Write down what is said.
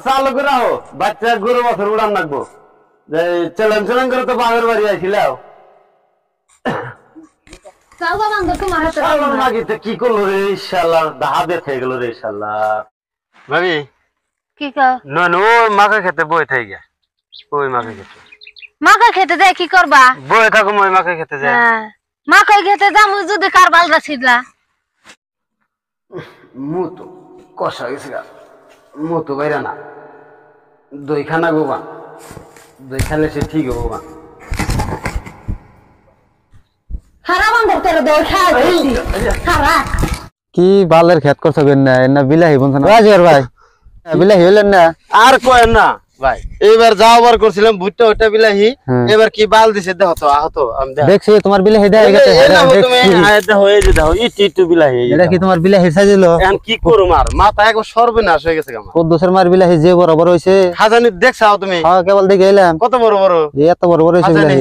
চালু করে আও বাচ্চা গরু বছর উড়ান লাগবো চ্যালেঞ্জ চ্যালেঞ্জ করে তো বাপের বাড়ি আইছিলাও মাগিতে কি করলো রে ইনশাল্লাহ দাহা দেখে গেল রে ইনশাল্লাহ ভাবি কি কা ননু মাকে খেতে বই থেকে গে ওই মাকে খেতে মাকা খেতে যায় কি করবা বই থাকো মই মাকে খেতে যায় মাকা খেতে যাম যদি কারবাল রাছিলা মুতো কষা গেছে গা মুতো বাইরা না দই খানা গোবা দই খালে সে ঠিক হবো বা খারাপ আন্দর তোর দই খাইছি খারাপ কি বালের খেত করছ গেন না এনা বিলাহি বনছ না রাজের ভাই বিলাহি হইলেন না আর কয় না ভাই এবার যাওয়ার করছিলাম ভুট্টা ওটা বিলাহি এবার কি বাল দিছে দেখো তো আহতো আমি দেখছি তোমার বিলাহি দেয় গেছে তুমি আয়দা হয়ে যে দাও ইটি ইটি বিলাহি এটা কি তোমার বিলাহি সাজিল এখন কি করব আর মাথা একবার সর্বনাশ হয়ে গেছে আমার কদ্দুসের মার বিলাহি যে বড় বড় হইছে খাজানি দেখছাও তুমি হ্যাঁ কেবল দেখে এলাম কত বড় বড় এত বড় বড় হইছে বিলাহি